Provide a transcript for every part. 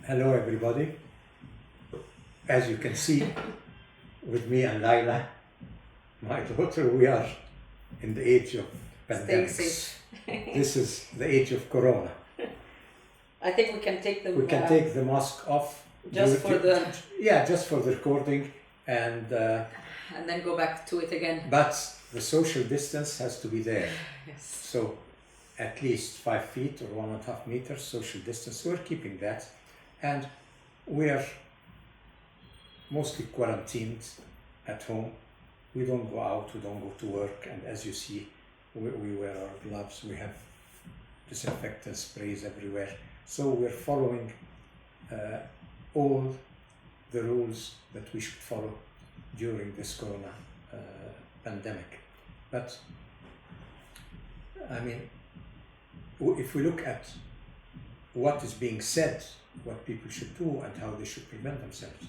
Hello everybody. As you can see, with me and Laila, my daughter, we are in the age of pandemics. Staying safe. This is the age of Corona. I think we can take them. We can take the mask off. Just for the. Yeah, just for the recording, and then go back to it again. but the social distance has to be there. Yes. So at least 5 feet or 1.5 meters social distance. We're keeping that, and we are mostly quarantined at home. We don't go out, we don't go to work, and as you see, we wear our gloves, we have disinfectant sprays everywhere. So we're following all the rules that we should follow during this Corona pandemic. But I mean, if we look at what is being said, what people should do and how they should prevent themselves,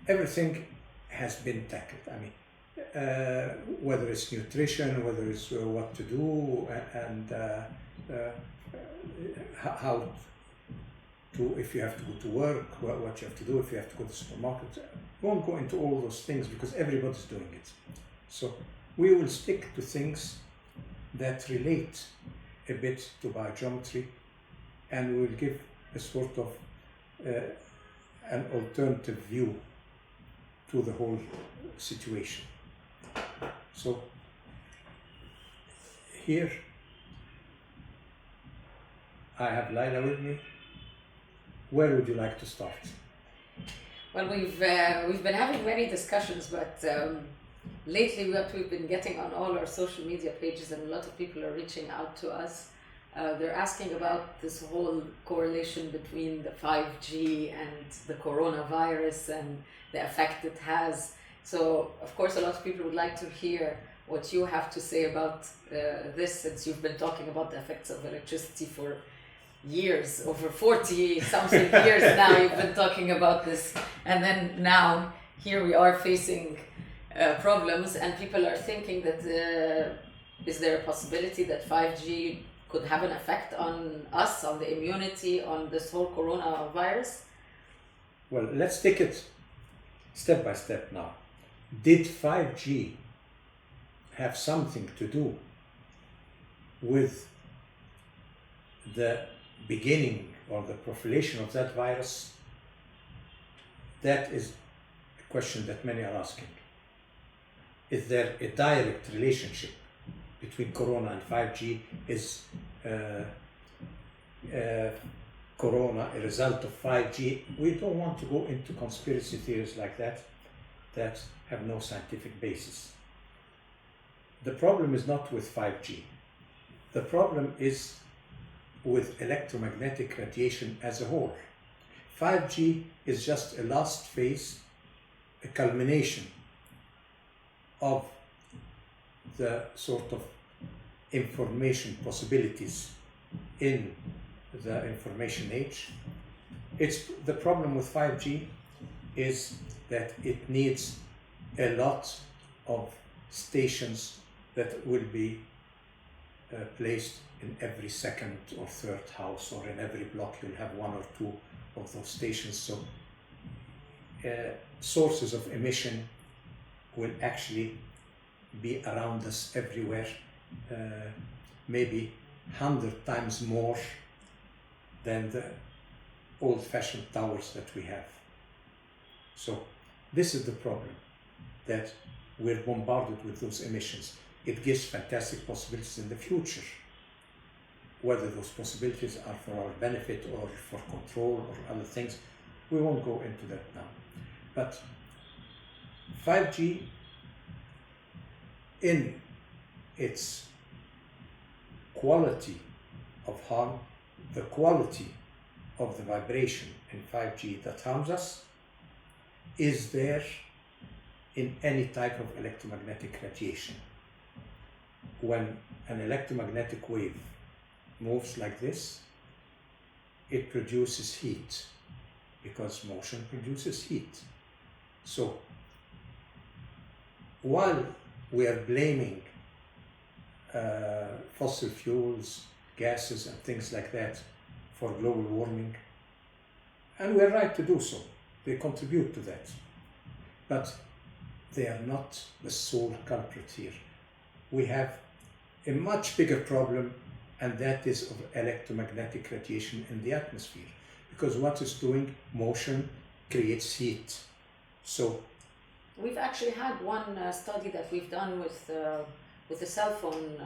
everything has been tackled. I mean, whether it's nutrition, whether it's what to do, and how to, if you have to go to work, what you have to do, if you have to go to the supermarket. We won't go into all those things because everybody's doing it. So we will stick to things that relate a bit to biogeometry, and we will give a sort of an alternative view to the whole situation. So here I have Laila with me. Where would you like to start? Well, we've been having many discussions, but lately what we've been getting on all our social media pages, and a lot of people are reaching out to us. They're asking about this whole correlation between the 5G and the coronavirus and the effect it has. So, of course, a lot of people would like to hear what you have to say about this, since you've been talking about the effects of electricity for years, over 40 something years now you've been talking about this, and then now here we are facing problems, and people are thinking that is there a possibility that 5G could have an effect on us, on the immunity, on this whole coronavirus? Well, let's take it step by step now. Did 5G have something to do with the beginning or the proliferation of that virus? That is a question that many are asking. Is there a direct relationship between Corona and 5G? Is Corona a result of 5G? We don't want to go into conspiracy theories like that have no scientific basis. The problem is not with 5G. The problem is with electromagnetic radiation as a whole. 5G is just a last phase, a culmination of the sort of information possibilities in the information age. The problem with 5G is that it needs a lot of stations that will be placed in every second or third house, or in every block you'll have 1 or 2 of those stations. So sources of emission will actually be around us everywhere, maybe 100 times more than the old-fashioned towers that we have. So this is the problem, that we're bombarded with those emissions. It gives fantastic possibilities in the future. Whether those possibilities are for our benefit or for control or other things, we won't go into that now. But 5G, in its quality of harm, the quality of the vibration in 5G that harms us, is there in any type of electromagnetic radiation. When an electromagnetic wave moves like this, it produces heat, because motion produces heat. So while we are blaming fossil fuels, gases and things like that for global warming, And we're right to do so. They contribute to that. But they are not the sole culprit here. We have a much bigger problem, and that is of electromagnetic radiation in the atmosphere. Because what it's doing, motion creates heat. So we've actually had one study that we've done with a cell phone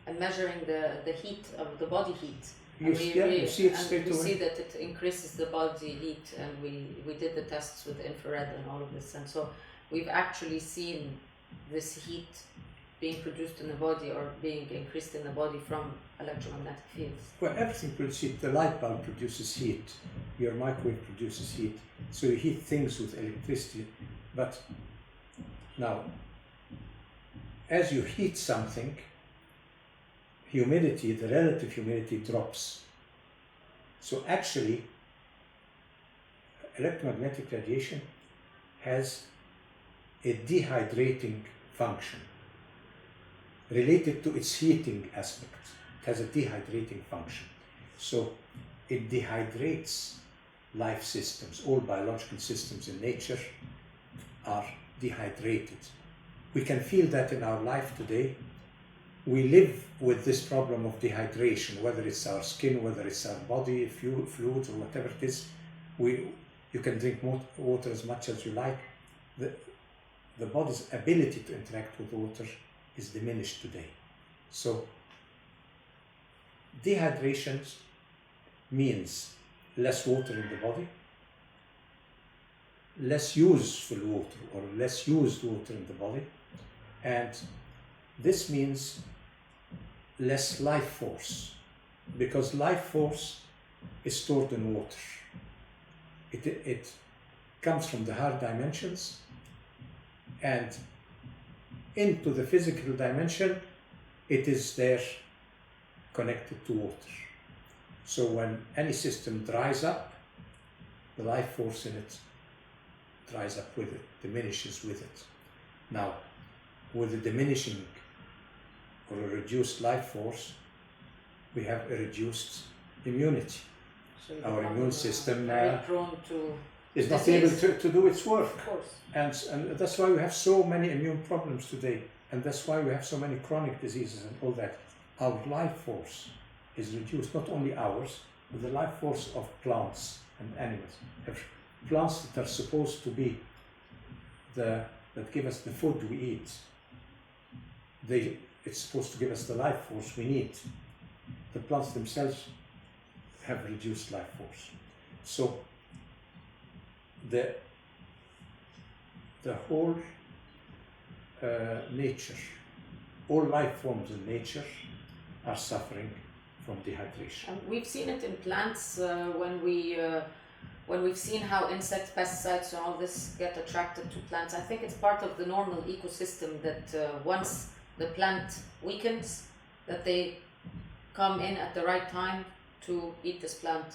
and measuring the heat of the body heat. You see it straight away. We see that it increases the body heat, and we did the tests with infrared and all of this, and so we've actually seen this heat being produced in the body or being increased in the body from electromagnetic fields. Well, everything produces heat. The light bulb produces heat. Your microwave produces heat. So you heat things with electricity. But now, as you heat something, humidity, the relative humidity drops. So actually, electromagnetic radiation has a dehydrating function related to its heating aspect. It has a dehydrating function. So it dehydrates life systems. All biological systems in nature are dehydrated. We can feel that in our life today. We live with this problem of dehydration, whether it's our skin, whether it's our body, fluids, or whatever it is. You can drink water as much as you like. The body's ability to interact with water is diminished today. So dehydration means less water in the body, less useful water or less used water in the body, and this means less life force, because life force is stored in water. It comes from the higher dimensions and into the physical dimension. It is there connected to water. So when any system dries up, the life force in it dries up with it, diminishes with it. Now, with a diminishing or a reduced life force, we have a reduced immunity. So our immune system very prone to is not able to do its work. Of course. And that's why we have so many immune problems today, and that's why we have so many chronic diseases and all that. Our life force is reduced, not only ours, but the life force of plants and animals. Plants that are supposed to be that give us the food we eat. It's supposed to give us the life force we need. The plants themselves have reduced life force. So the whole nature, all life forms in nature are suffering from dehydration. And we've seen it in plants when we've seen how insects, pesticides, and all this get attracted to plants. I think it's part of the normal ecosystem that once the plant weakens, that they come in at the right time to eat this plant.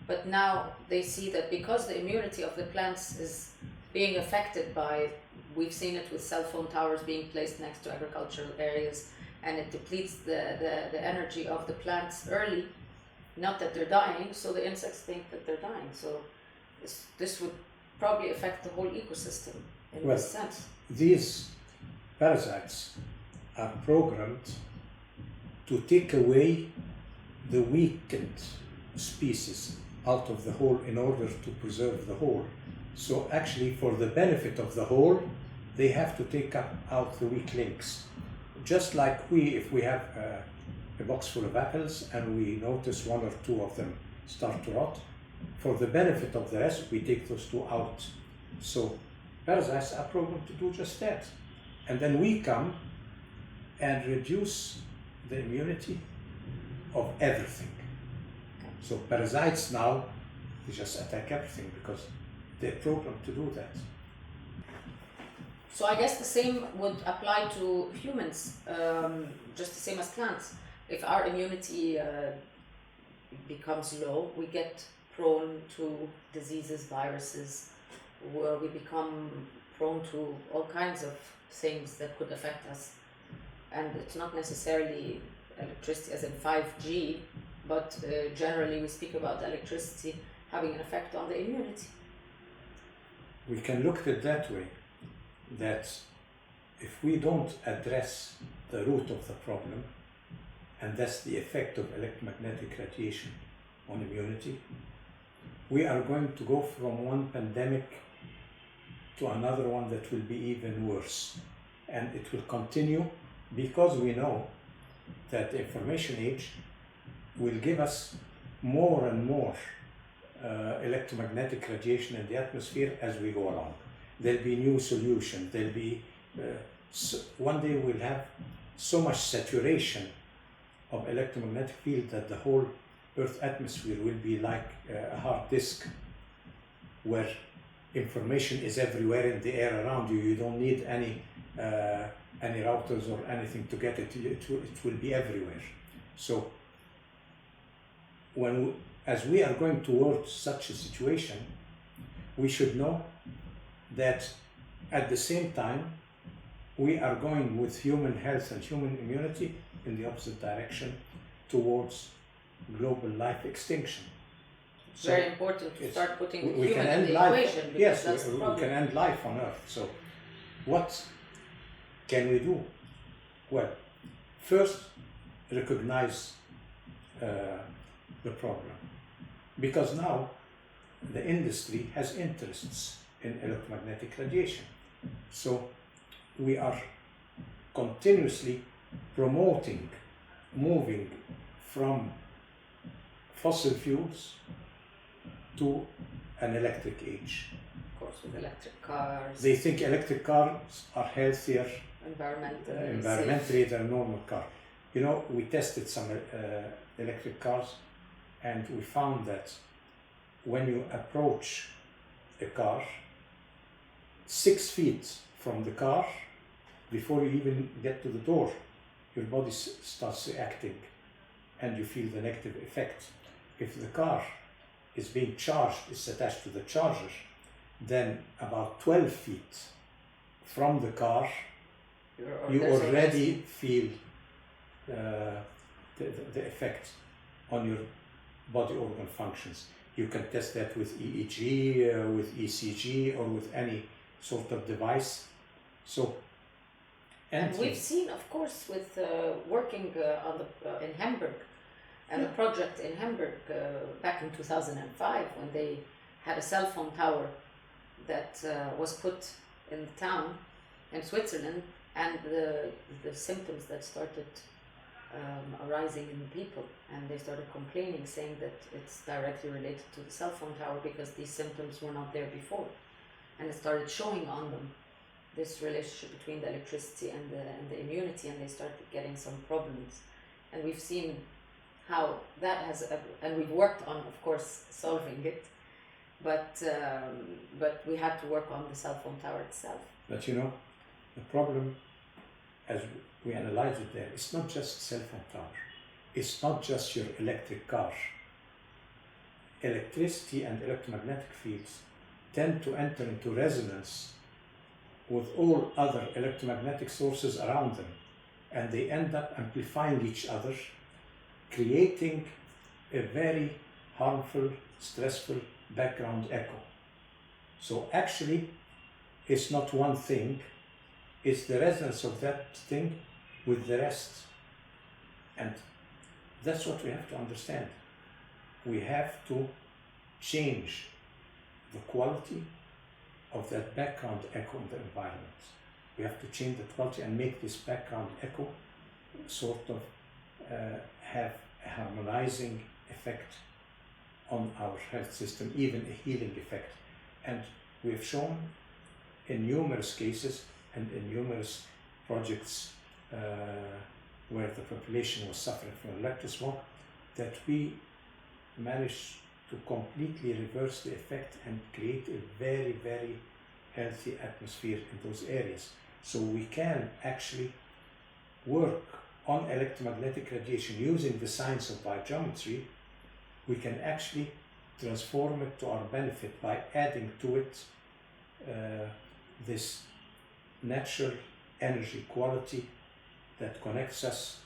But now they see that because the immunity of the plants is being affected by, we've seen it with cell phone towers being placed next to agricultural areas, and it depletes the energy of the plants early, not that they're dying, so the insects think that they're dying. So this would probably affect the whole ecosystem in this sense. These parasites are programmed to take away the weakened species out of the whole in order to preserve the whole. So actually, for the benefit of the whole, they have to take out the weak links. Just like if we have a box full of apples and we notice one or two of them start to rot, for the benefit of the rest, we take those two out. So parasites are programmed to do just that. And then we come and reduce the immunity of everything. So parasites now, they just attack everything because they're programmed to do that. So I guess the same would apply to humans, just the same as plants. If our immunity becomes low, we get prone to diseases, viruses, where we become prone to all kinds of things that could affect us. And it's not necessarily electricity as in 5G, but generally we speak about electricity having an effect on the immunity. We can look at it that way, that if we don't address the root of the problem, and that's the effect of electromagnetic radiation on immunity, we are going to go from one pandemic to another one that will be even worse. And it will continue because we know that the information age will give us more and more electromagnetic radiation in the atmosphere as we go along. There'll be new solutions. There'll be one day we'll have so much saturation of electromagnetic field that the whole Earth atmosphere will be like a hard disk where information is everywhere in the air around you. You don't need any routers or anything to get it. It will be everywhere. So as we are going towards such a situation, we should know that at the same time we are going with human health and human immunity in the opposite direction towards global life extinction. It's very important to start putting we human can end in the life, equation, because yes, that's the we problem. can end life on Earth. So what can we do? Well, first recognize the problem, because now the industry has interests in electromagnetic radiation. So we are continuously promoting moving from fossil fuels to an electric age. Of course, with electric cars, They think electric cars are healthier environmentally than normal car. You know, we tested some electric cars, and we found that when you approach a car 6 feet from the car, before you even get to the door, your body starts reacting and you feel the negative effect. If the car is being charged, it's attached to the charger, then about 12 feet from the car, you already feel the effect on your body organ functions. You can test that with EEG, with ECG, or with any sort of device. So, and we've seen, of course, with working on in Hamburg, and the project in Hamburg back in 2005, when they had a cell phone tower that was put in the town in Switzerland, and the symptoms that started arising in the people, and they started complaining, saying that it's directly related to the cell phone tower because these symptoms were not there before, and it started showing on them this relationship between the electricity and the immunity, and they started getting some problems. And we've seen how that has, and we've worked on, of course, solving it, but we had to work on the cell phone tower itself. But you know, the problem, as we analyze it there, it's not just cell phone tower. It's not just your electric car. Electricity and electromagnetic fields tend to enter into resonance with all other electromagnetic sources around them, and they end up amplifying each other, creating a very harmful, stressful background echo. So actually, it's not one thing, it's the resonance of that thing with the rest. And that's what we have to understand. We have to change the quality of that background echo in the environment. We have to change the quality and make this background echo sort of have a harmonizing effect on our health system, even a healing effect. And we've shown in numerous cases and in numerous projects where the population was suffering from electrosmog, that we managed to completely reverse the effect and create a very, very healthy atmosphere in those areas. So we can actually work on electromagnetic radiation using the science of biogeometry. We can actually transform it to our benefit by adding to it this natural energy quality that connects us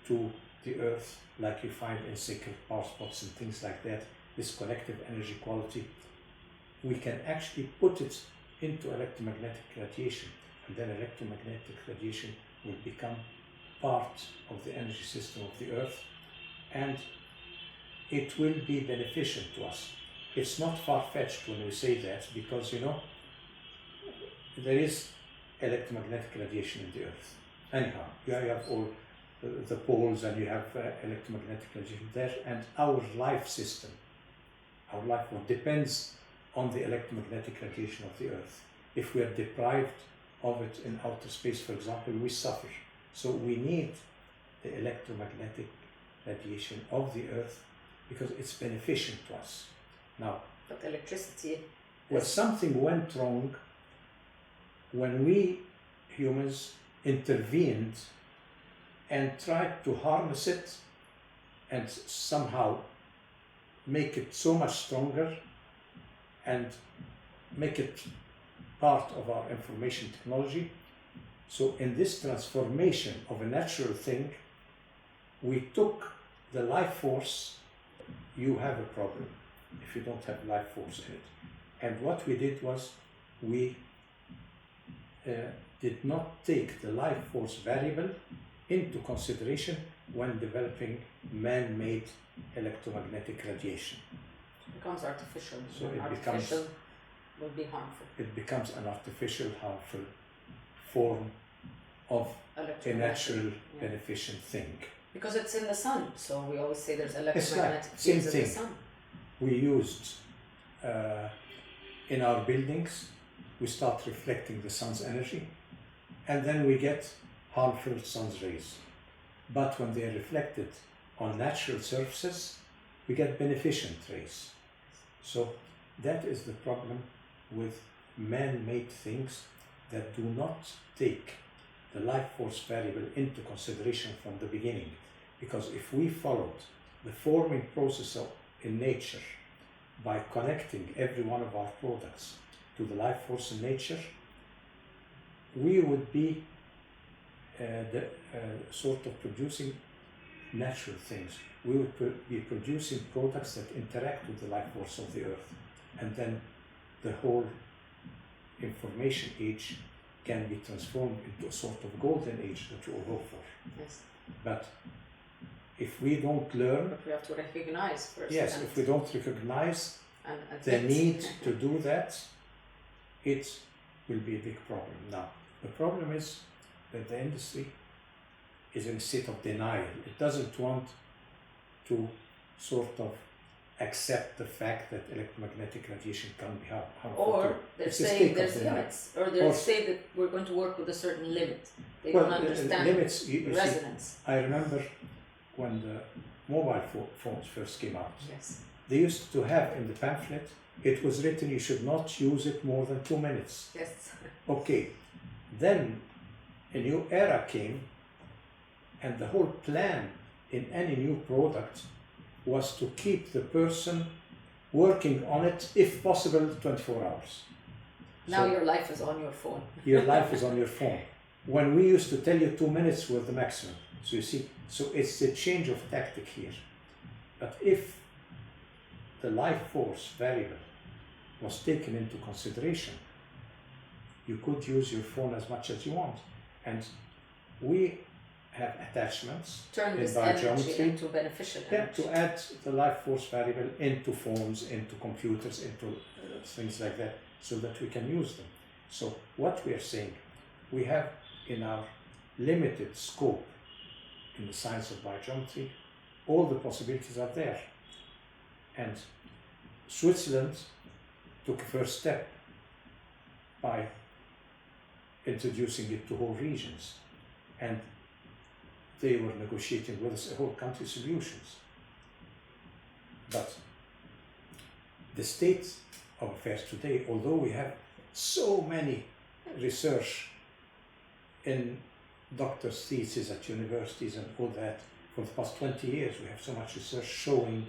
to the earth, like you find in sacred power spots and things like that, this collective energy quality, we can actually put it into electromagnetic radiation, and then electromagnetic radiation will become part of the energy system of the Earth, and it will be beneficial to us. It's not far-fetched when we say that, because there is electromagnetic radiation in the Earth. Anyhow, you have all the poles, and you have electromagnetic radiation there, and our life system, our life form depends on the electromagnetic radiation of the Earth. If we are deprived of it in outer space, for example, we suffer. So we need the electromagnetic radiation of the Earth because it's beneficial to us. Now, but electricity, well, something went wrong when we humans intervened and tried to harness it and somehow make it so much stronger and make it part of our information technology. So in this transformation of a natural thing, we took the life force. You have a problem if you don't have life force in it. And what we did was we did not take the life force variable into consideration when developing man-made electromagnetic radiation. It becomes artificial. So it artificial will be harmful. It becomes an artificial, harmful form of a natural, beneficent thing. Because it's in the sun, so we always say there's electromagnetic same fields in the sun. We used in our buildings, we start reflecting the sun's energy, and then we get harmful sun's rays. But when they are reflected on natural surfaces, we get beneficent rays. So that is the problem with man-made things that do not take the life force variable into consideration from the beginning. Because if we followed the forming process in nature by connecting every one of our products to the life force in nature, we would be sort of producing natural things. We would be producing products that interact with the life force of the Earth, and then the whole information age can be transformed into a sort of golden age that we all hope for. Yes. But if we don't learn, but we have to recognize first. Yes, if we don't recognize and the need to do that, it will be a big problem. Now, the problem is that the industry is in a state of denial. It doesn't want to sort of accept the fact that electromagnetic radiation can be harmful. Or they're saying there's limits, or they say that we're going to work with a certain limit. They don't understand limits, resonance. See, I remember when the mobile phones first came out. Yes. They used to have in the pamphlet, it was written you should not use it more than 2 minutes. Yes. Okay, then a new era came, and the whole plan in any new product was to keep the person working on it, if possible, 24 hours. Now your life is on your phone. Your life is on your phone. When we used to tell you 2 minutes was the maximum. So you see, so it's a change of tactic here. But if the life force variable was taken into consideration, you could use your phone as much as you want. And we have attachments turn this energy into beneficial energy. To add the life force variable into phones, into computers, into things like that, so that we can use them. So what we are saying, we have in our limited scope in the science of biogeometry, all the possibilities are there. And Switzerland took a first step by introducing it to whole regions. And they were negotiating with us a whole country solutions. But the state of affairs today, although we have so many research in doctors' theses at universities and all that, for the past 20 years we have so much research showing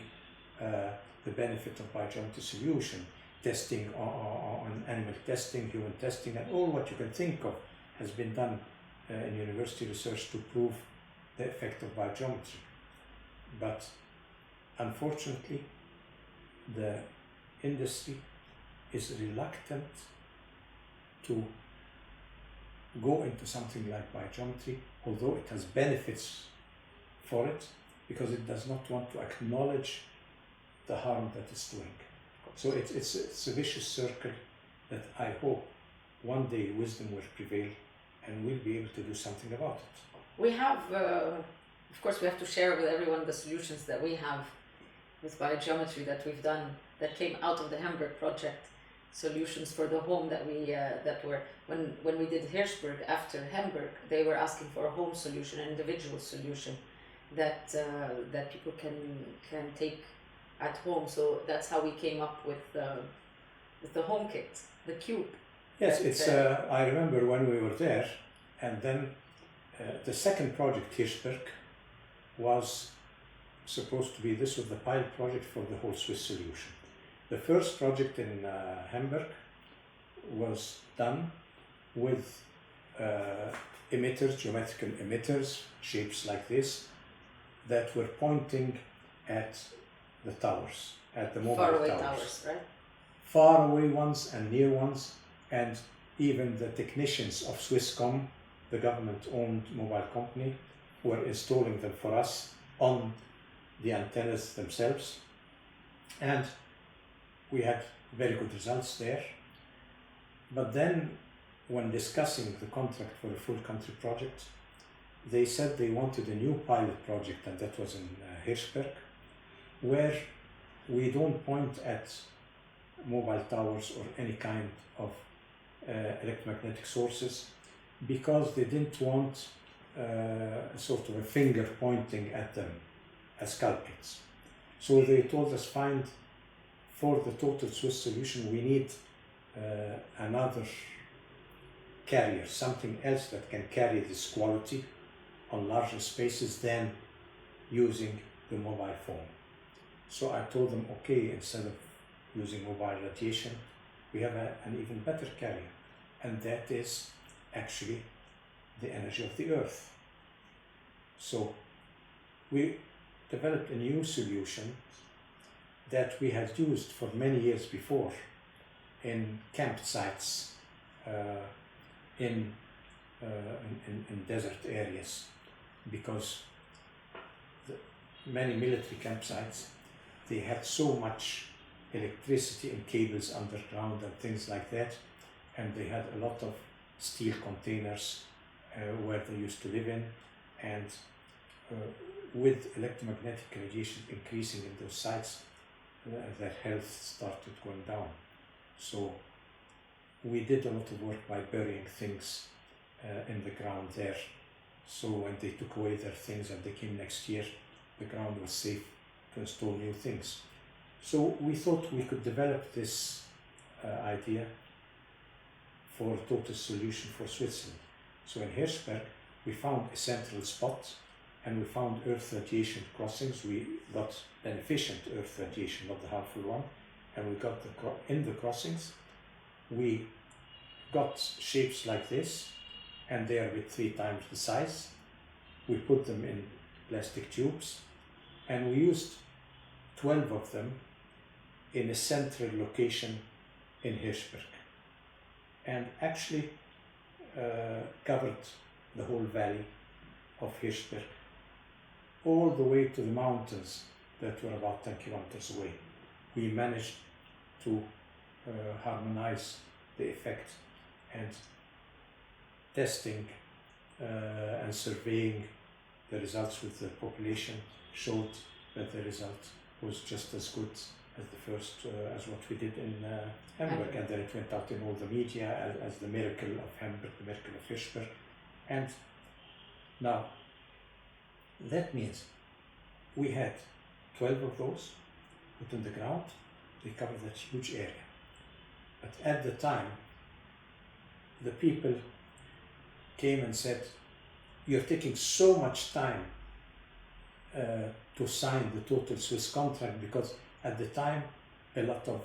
the benefit of biogeometry solution, testing on animal testing, human testing, and all what you can think of has been done in university research to prove the effect of biogeometry. But unfortunately, the industry is reluctant to go into something like biogeometry, although it has benefits for it, because it does not want to acknowledge the harm that it's doing. So it's a vicious circle that I hope one day wisdom will prevail and we'll be able to do something about it. We have, of course, we have to share with everyone the solutions that we have with biogeometry that we've done, that came out of the Hamburg project, solutions for the home that when we did Hirschberg after Hamburg, they were asking for a home solution, an individual solution that people can take at home. So that's how we came up with the home kit, the cube. Yes, it's. I remember when we were there, and then the second project, Hirschberg, was supposed to be, this was the pilot project for the whole Swiss solution. The first project in Hamburg was done with emitters, geometrical emitters, shapes like this, that were pointing at the towers, at the mobile faraway towers, right? Far away ones and near ones, and even the technicians of Swisscom, the government-owned mobile company, were installing them for us on the antennas themselves, and we had very good results there. But then, when discussing the contract for a full country project, they said they wanted a new pilot project, and that was in Hirschberg, where we don't point at mobile towers or any kind of electromagnetic sources, because they didn't want sort of a finger pointing at them as culprits. So they told us, find, for the total Swiss solution, we need another carrier, something else that can carry this quality on larger spaces than using the mobile phone. So I told them, okay, instead of using mobile radiation, we have an even better carrier, and that is actually the energy of the earth. So we developed a new solution that we had used for many years before in campsites, in desert areas, because many military campsites, they had so much electricity and cables underground and things like that, and they had a lot of steel containers where they used to live in, and with electromagnetic radiation increasing in those sites, their health started going down. So we did a lot of work by burying things in the ground there. So when they took away their things and they came next year, the ground was safe to install new things. So we thought we could develop this idea for a total solution for Switzerland. So in Hirschberg, we found a central spot, and we found earth radiation crossings. We got beneficent earth radiation, not the harmful one, and we got in the crossings, we got shapes like this, and they are with 3 times the size. We put them in plastic tubes, and we used 12 of them in a central location in Hirschberg, and actually covered the whole valley of Hirschberg, all the way to the mountains that were about 10 kilometers away. We managed to harmonize the effect, and testing and surveying the results with the population showed that the result was just as good as the first, as what we did in Hamburg, and then it went out in all the media as the miracle of Hamburg, the miracle of Hirschberg. And now, that means we had 12 of those put in the ground. They covered that huge area. But at the time, the people came and said, you're taking so much time to sign the total Swiss contract, because at the time a lot of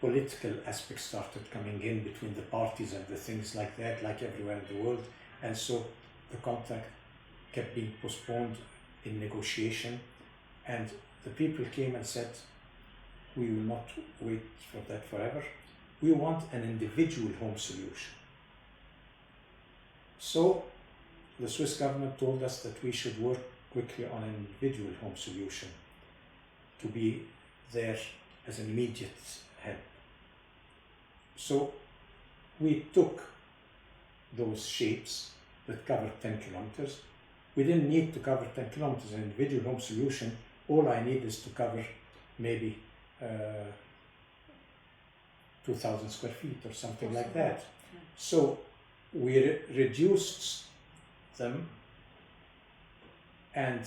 political aspects started coming in between the parties and the things like that, like everywhere in the world, and so the contract kept being postponed in negotiation, and the people came and said, we will not wait for that forever. We want an individual home solution. So the Swiss government told us that we should work quickly on an individual home solution to be there as an immediate help. So we took those shapes that covered 10 kilometers. We didn't need to cover 10 kilometers. An individual home solution, all I need is to cover maybe 2,000 square feet or something like that. Yeah. So we reduced them and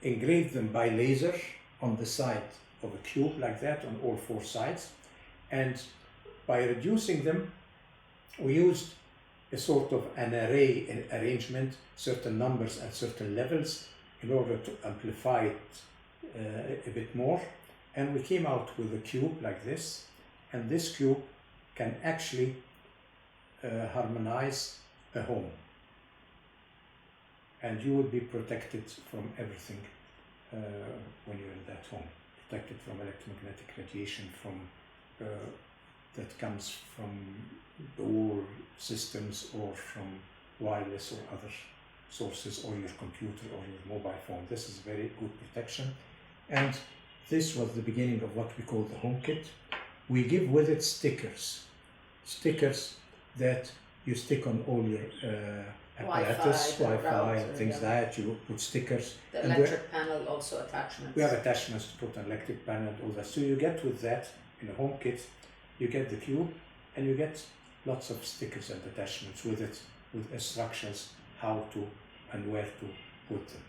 engraved them by laser on the side of a cube like that on all four sides. And by reducing them, we used a sort of an array arrangement, certain numbers at certain levels, in order to amplify it a bit more. And we came out with a cube like this, and this cube can actually harmonize a home. And you will be protected from everything when you're in that home. Protected from electromagnetic radiation that comes from the wall systems or from wireless or other sources, or your computer or your mobile phone. This is very good protection. And this was the beginning of what we call the home kit. We give with it stickers that you stick on all your apparatus, Wi-Fi and things like that. You put stickers. The electric panel also attachments. We have attachments to put an electric panel and all that. So you get with that in a home kit, you get the cube and you get lots of stickers and attachments with it, with instructions how to and where to put them.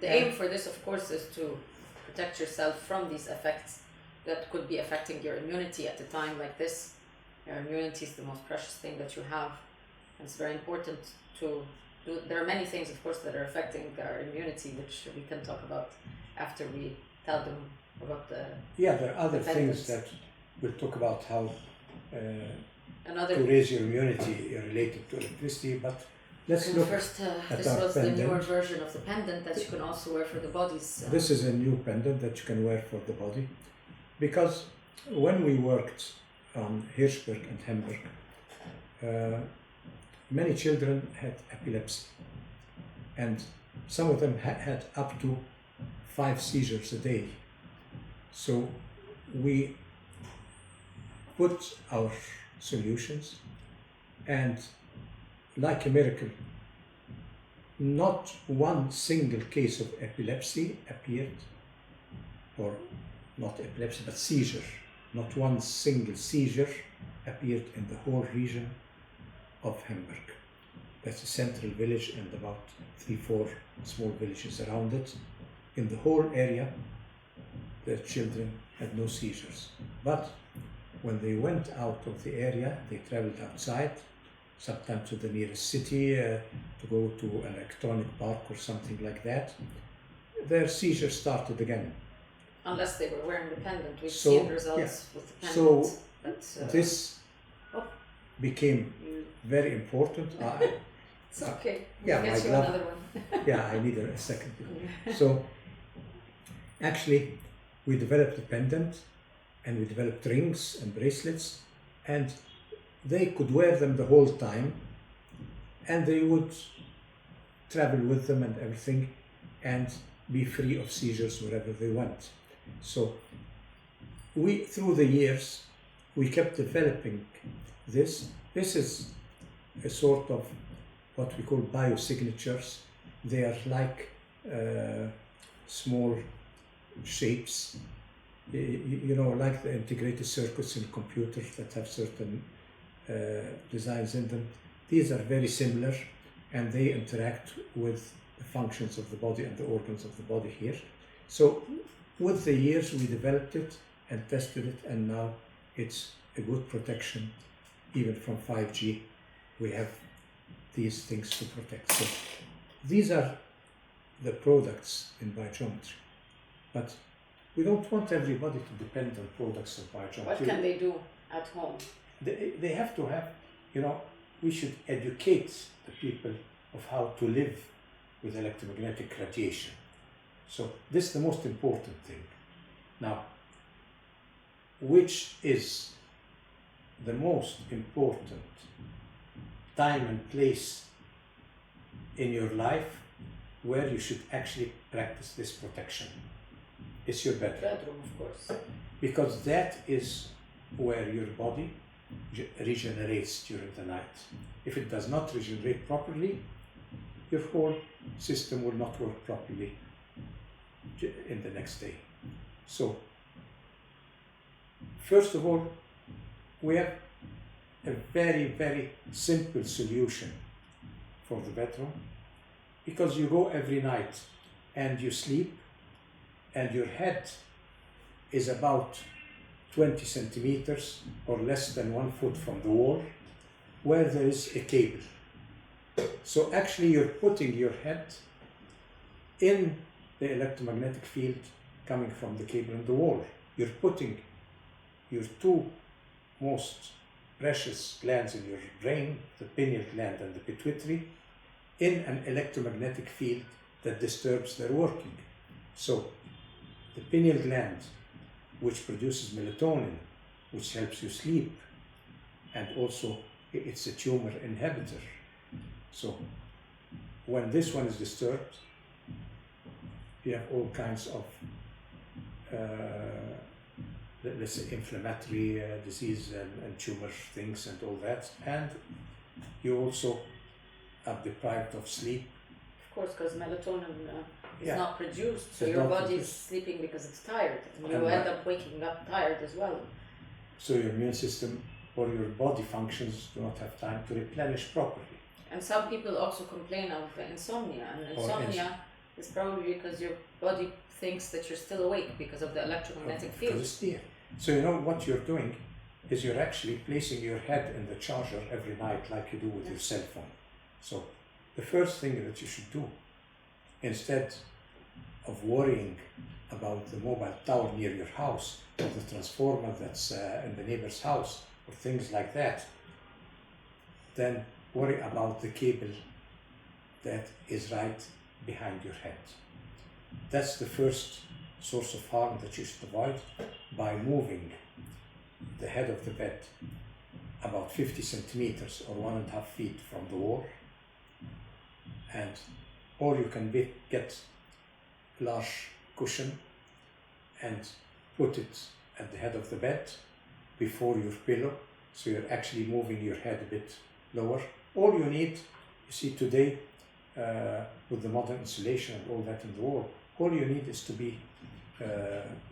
The aim for this, of course, is to protect yourself from these effects that could be affecting your immunity at a time like this. Your immunity is the most precious thing that you have. And it's very important to do. There are many things, of course, that are affecting our immunity, which we can talk about after we tell them about the. Yeah, there are other things that we'll talk about how to raise your immunity related to electricity, but let's look first, at this our was pendant. The newer version of the pendant that you can also wear for the bodies. This is a new pendant that you can wear for the body, because when we worked on Hirschberg and Hamburg, many children had epilepsy, and some of them had up to 5 seizures a day. So we put our solutions, and like a miracle, not one single case of epilepsy appeared, or not epilepsy but seizure, not one single seizure appeared in the whole region of Hamburg. That's a central village and about 3-4 small villages around it. In the whole area, the children had no seizures. But when they went out of the area, they traveled outside, sometimes to the nearest city, to go to an electronic park or something like that, their seizures started again. Unless they were wearing the pendant. We've So, seen results with the pendant. So but, this became very important. It's okay. Yeah, We'll my get you glove. another one. Yeah, I need a second. So actually, we developed a pendant, and we developed rings and bracelets, and they could wear them the whole time, and they would travel with them and everything, and be free of seizures wherever they went. So we, through the years, we kept developing this. This is a sort of what we call biosignatures. They are like small shapes, you know, like the integrated circuits in computers that have certain designs in them. These are very similar, and they interact with the functions of the body and the organs of the body here. So with the years we developed it and tested it, and now it's a good protection. Even from 5G we have these things to protect. So these are the products in biogeometry, but we don't want everybody to depend on products of biogeometry. What can they do at home? They have to have, you know, we should educate the people of how to live with electromagnetic radiation. So this is the most important thing. Now, which is the most important time and place in your life where you should actually practice this protection. It's your bedroom. Bedroom, of course. Because that is where your body regenerates during the night. If it does not regenerate properly, your whole system will not work properly in the next day. So, first of all, we have a very, very simple solution for the bedroom, because you go every night and you sleep and your head is about 20 centimeters or less than 1 foot from the wall where there is a cable. So actually you're putting your head in the electromagnetic field coming from the cable in the wall. You're putting your two most precious glands in your brain, the pineal gland and the pituitary, in an electromagnetic field that disturbs their working. So the pineal gland, which produces melatonin, which helps you sleep, and also it's a tumor inhibitor. So when this one is disturbed, you have all kinds of let's say inflammatory disease and tumor things and all that, and you also are deprived of sleep. Of course, because melatonin is Yeah. not produced, so It's your not body is produced. sleeping because it's tired, and you And end up waking up tired as well. So your immune system or your body functions do not have time to replenish properly. And some people also complain of insomnia, and Or insomnia is probably because your body thinks that you're still awake because of the electromagnetic Because field. it's near. So you know what you're doing is you're actually placing your head in the charger every night like you do with your cell phone. So the first thing that you should do, instead of worrying about the mobile tower near your house or the transformer that's in the neighbor's house or things like that, then worry about the cable that is right behind your head. That's the first source of harm that you should avoid, by moving the head of the bed about 50 centimeters or 1.5 feet from the wall, and or you can get a large cushion and put it at the head of the bed before your pillow, so you're actually moving your head a bit lower. All you need, you see today with the modern insulation and all that in the wall, all you need is to be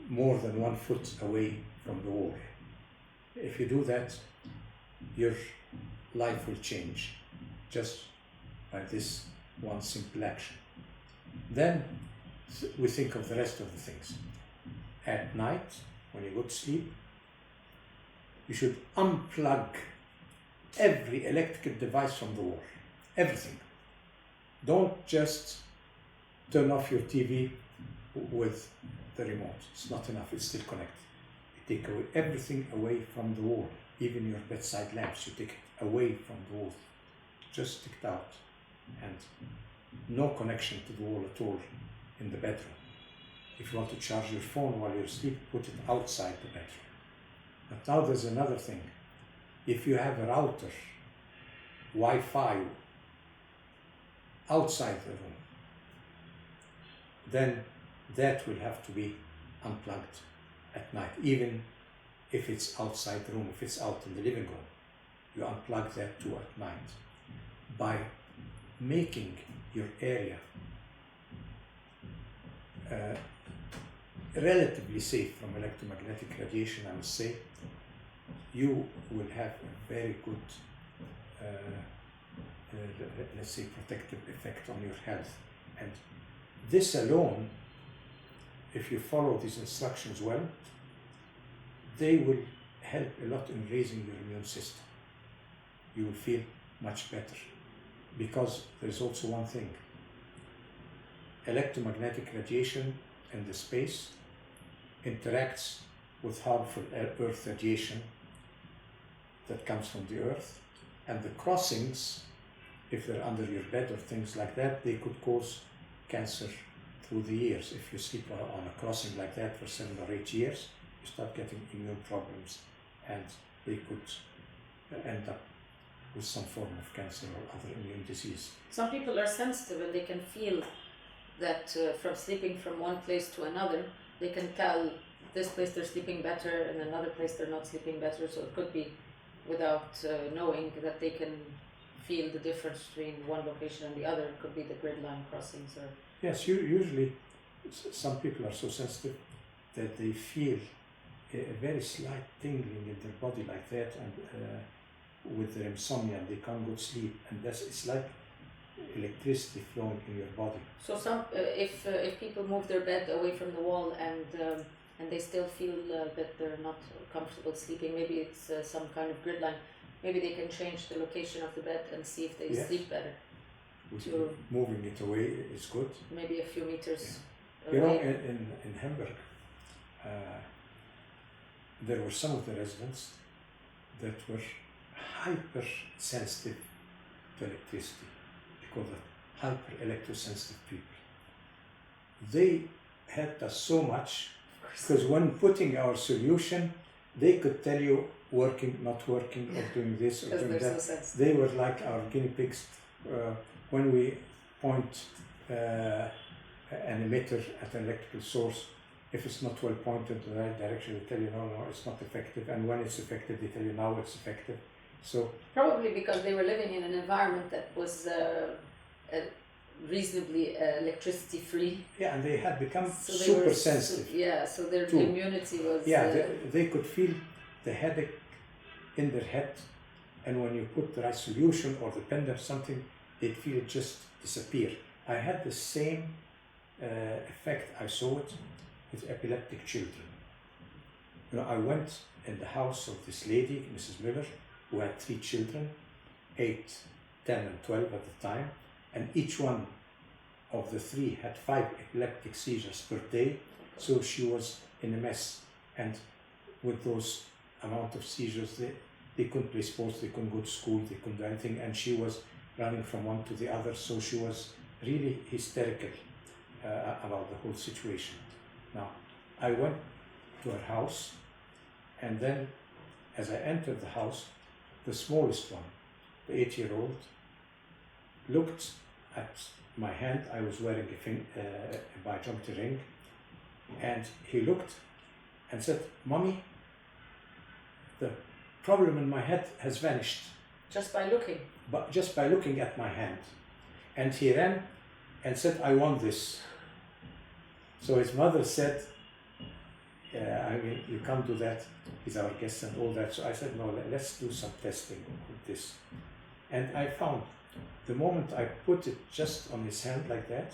more than 1 foot away from the wall. If you do that, your life will change just by this one simple action. Then we think of the rest of the things. At night, when you go to sleep, you should unplug every electrical device from the wall. Everything. Don't just turn off your TV with the remote. It's not enough, it's still connected. You take everything away from the wall, even your bedside lamps, you take it away from the wall. Just take it out, and no connection to the wall at all in the bedroom. If you want to charge your phone while you're asleep, put it outside the bedroom. But now there's another thing. If you have a router, Wi-Fi outside the room, then that will have to be unplugged at night, even if it's outside the room, if it's out in the living room. You unplug that too at night. By making your area relatively safe from electromagnetic radiation, I must say, you will have a very good, let's say, protective effect on your health. And this alone, if you follow these instructions well, they will help a lot in raising your immune system. You will feel much better. Because there's also one thing. Electromagnetic radiation in the space interacts with harmful Earth radiation that comes from the Earth, and the crossings, if they're under your bed or things like that, they could cause cancer through the years. If you sleep on a crossing like that for 7 or 8 years, you start getting immune problems, and they could end up with some form of cancer or other immune disease. Some people are sensitive and they can feel that from sleeping from one place to another, they can tell this place they're sleeping better and another place they're not sleeping better. So it could be without knowing that they can feel the difference between one location and the other. It could be the grid line crossings or... Yes, usually some people are so sensitive that they feel a very slight tingling in their body like that, and with their insomnia they can't go to sleep, and it's like electricity flowing in your body. So if people move their bed away from the wall and they still feel that they're not comfortable sleeping, maybe it's some kind of grid line, maybe they can change the location of the bed and see if they sleep better. Moving it away is good. Maybe a few meters away. You know, in Hamburg, there were some of the residents that were hypersensitive to electricity. We call them hyper electrosensitive people. They helped us so much because when putting our solution, they could tell you working, not working, or doing this or doing that. No, they were like our guinea pigs. When we point an emitter at an electrical source, if it's not well pointed in the right direction, they tell you no, it's not effective. And when it's effective, they tell you now it's effective. So probably because they were living in an environment that was reasonably electricity free. Yeah, and they had become super sensitive. So their immunity was. Yeah, they could feel the headache in their head, and when you put the right solution or the pen or something, they'd feel it just disappear. I had the same effect. I saw it with epileptic children. You know, I went in the house of this lady, Mrs. Miller, who had 3 children, 8, 10 and 12 at the time, and each one of the 3 had 5 epileptic seizures per day, so she was in a mess. And with those amount of seizures, they couldn't play sports, they couldn't go to school, they couldn't do anything, and she was running from one to the other, so she was really hysterical about the whole situation. Now, I went to her house, and then as I entered the house, the smallest one, the 8-year-old, looked at my hand. I was wearing a biogeometry ring, and he looked and said, "Mommy, the problem in my head has vanished." Just by looking? But just by looking at my hand. And he ran and said, "I want this." So his mother said, I mean, you can't do that with our guests and all that. So I said, no, let's do some testing with this. And I found the moment I put it just on his hand like that,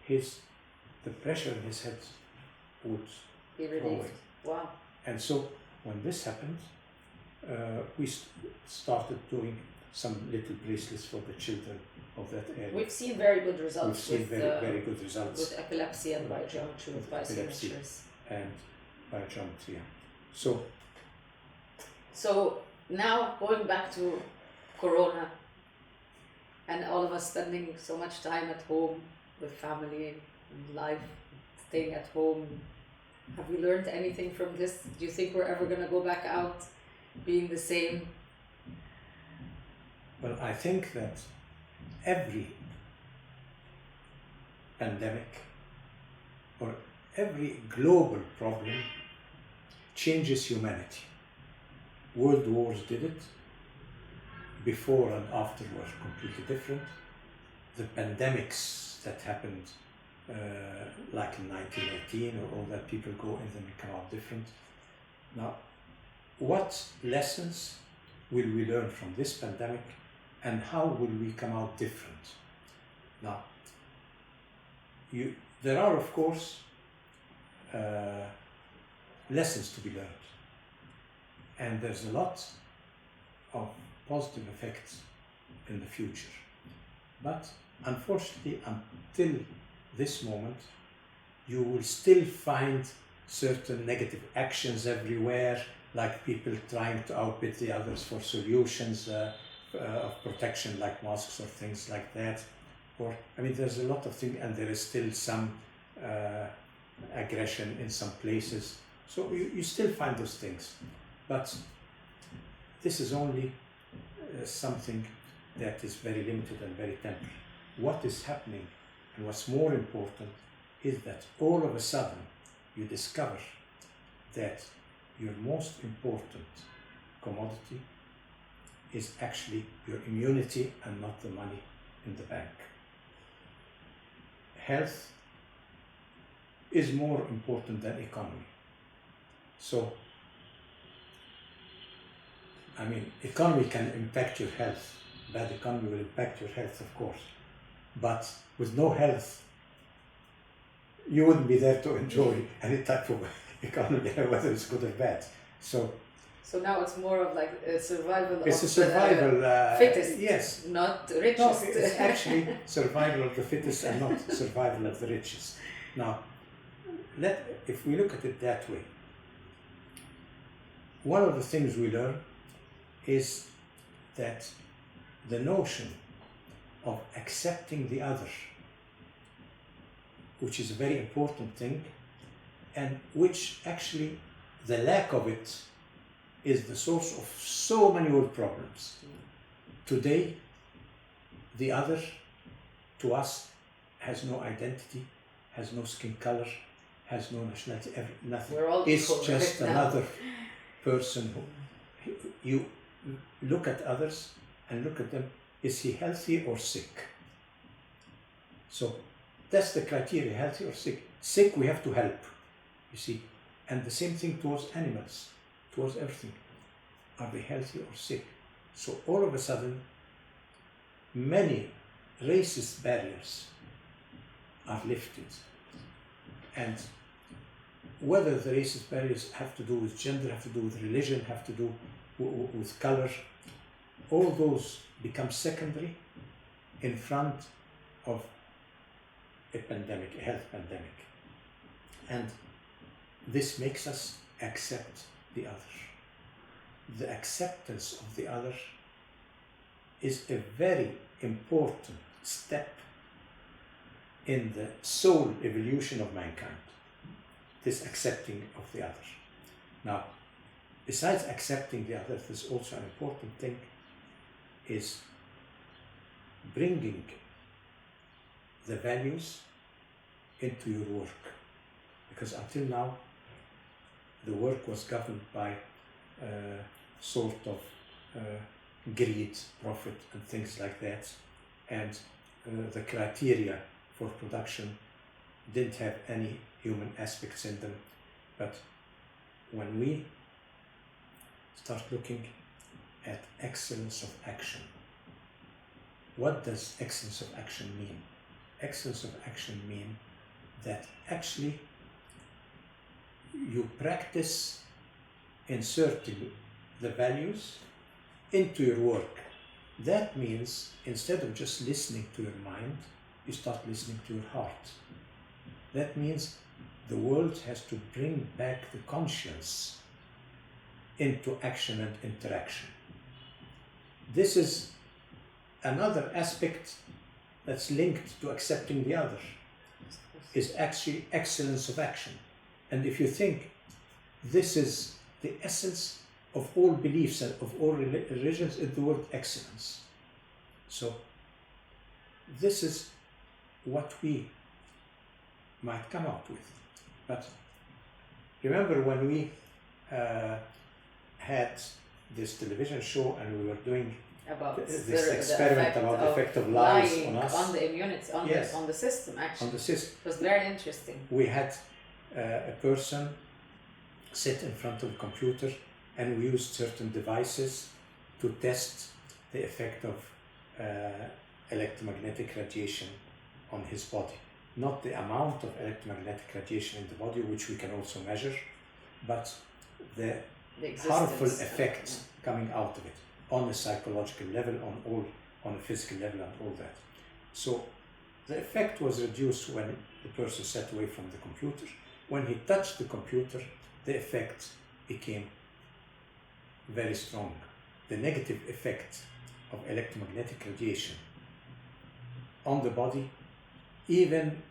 the pressure in his head would be relieved. Wow. And so when this happened, we started doing some little bracelets for the children of that area. We've seen very good results. We've seen very good results with epilepsy and biogeometry, with biosignatures. And biogeometry. So now going back to Corona and all of us spending so much time at home with family and life, staying at home, have we learned anything from this? Do you think we're ever going to go back out being the same? Well, I think that every pandemic or every global problem changes humanity. World wars did it. Before and after were completely different. The pandemics that happened like in 1918 or all that, people go in them and come out different. Now, what lessons will we learn from this pandemic, and how will we come out different? Now, there are, of course, lessons to be learned, and there's a lot of positive effects in the future. But unfortunately, until this moment, you will still find certain negative actions everywhere, like people trying to outbid the others for solutions of protection, like masks or things like that. Or, I mean, there's a lot of things, and there is still some aggression in some places So you still find those things, but this is only something that is very limited and very temporary. What is happening and what's more important is that all of a sudden you discover that your most important commodity is actually your immunity and not the money in the bank. Health is more important than economy. So, I mean, economy can impact your health. Bad economy will impact your health, of course. But with no health, you wouldn't be there to enjoy any type of economy, whether it's good or bad. So now it's more of like a survival it's of a survival, the fittest, yes. not the richest. No, it's actually survival of the fittest and not survival of the richest. Now, if we look at it that way, one of the things we learn is that the notion of accepting the other, which is a very important thing, and which actually the lack of it is the source of so many world problems. Today, the other to us has no identity, has no skin color, has no nationality, nothing. We're all it's equal just right another now. person who you look at others and look at them, is he healthy or sick? So that's the criteria, healthy or sick. Sick, we have to help, you see. And the same thing towards animals, towards everything. Are they healthy or sick? So all of a sudden, many racist barriers are lifted. And whether the racist barriers have to do with gender, have to do with religion, have to do with color, all those become secondary in front of a pandemic, a health pandemic. And this makes us accept the other. The acceptance of the other is a very important step in the soul evolution of mankind. This accepting of the other. Now, besides accepting the other, there's also an important thing, is bringing the values into your work. Because until now, the work was governed by sort of greed, profit, and things like that. And the criteria for production didn't have any human aspects in them. But when we start looking at excellence of action, what does excellence of action mean? Excellence of action mean that actually you practice inserting the values into your work. That means instead of just listening to your mind, you start listening to your heart. That means the world has to bring back the conscience into action and interaction. This is another aspect that's linked to accepting the other, is actually excellence of action. And if you think, this is the essence of all beliefs and of all religions, is the word excellence. So this is what we might come out with. But remember when we had this television show and we were doing about this experiment about the effect of lies on us, on the immunity, on the system, actually. On the system. It was very interesting. We had a person sit in front of a computer and we used certain devices to test the effect of electromagnetic radiation on his body. Not the amount of electromagnetic radiation in the body, which we can also measure, but the harmful effect coming out of it on a psychological level, on a physical level, and all that. So the effect was reduced when the person sat away from the computer. When he touched the computer, the effect became very strong. The negative effect of electromagnetic radiation on the body even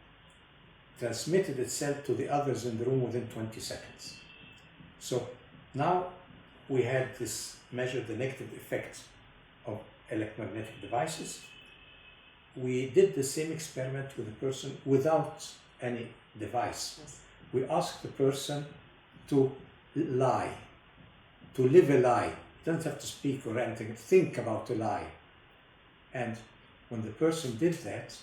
transmitted itself to the others in the room within 20 seconds. So now we had this measured the negative effect of electromagnetic devices. We did the same experiment with a person without any device. Yes. We asked the person to lie, to live a lie. Doesn't have to speak or anything, think about a lie. And when the person did that,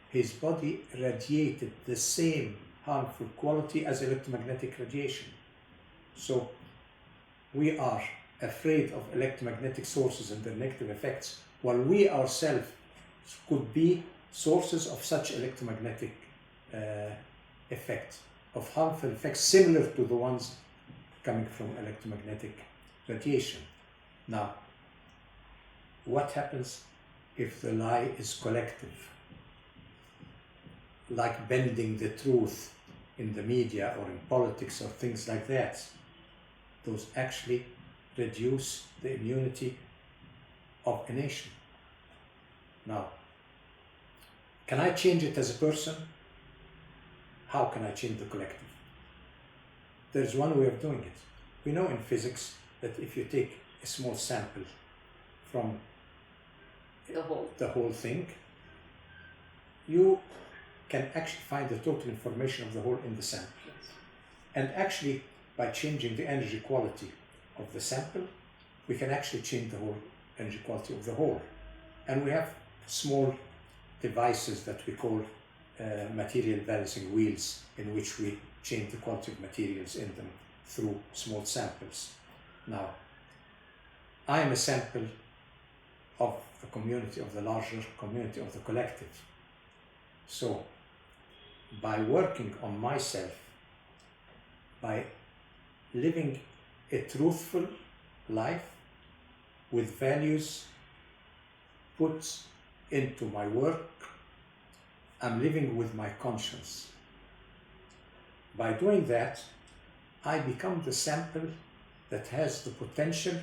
his body radiated the same harmful quality as electromagnetic radiation. So we are afraid of electromagnetic sources and their negative effects, while we ourselves could be sources of such electromagnetic effect, of harmful effects similar to the ones coming from electromagnetic radiation. Now, what happens if the lie is collective? Like bending the truth in the media or in politics or things like that. Those actually reduce the immunity of a nation. Now, can I change it as a person? How can I change the collective? There's one way of doing it. We know in physics that if you take a small sample from the whole thing, you can actually find the total information of the whole in the sample. Yes. And actually, by changing the energy quality of the sample, we can actually change the whole energy quality of the whole. And we have small devices that we call material balancing wheels, in which we change the quality of materials in them through small samples. Now, I am a sample of the community, of the larger community, of the collective. So, by working on myself, by living a truthful life with values put into my work, I'm living with my conscience. By doing that, I become the sample that has the potential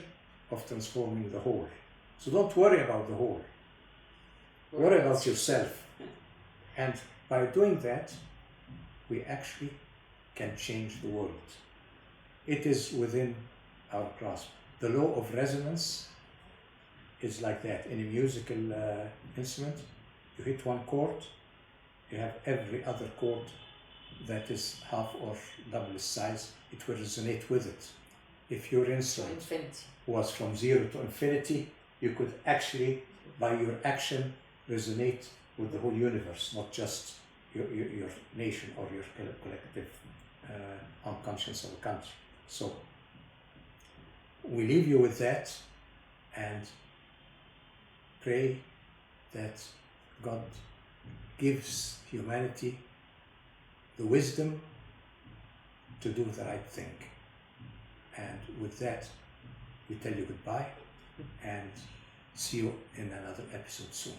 of transforming the whole. So don't worry about the whole. Worry about yourself. And by doing that, we actually can change the world. It is within our grasp. The law of resonance is like that. In a musical instrument, you hit one chord, you have every other chord that is half or double its size, it will resonate with it. If your instrument was from 0 to infinity, you could actually, by your action, resonate with the whole universe, not just your nation or your collective unconscious of a country. So, we leave you with that and pray that God gives humanity the wisdom to do the right thing. And with that, we tell you goodbye and see you in another episode soon.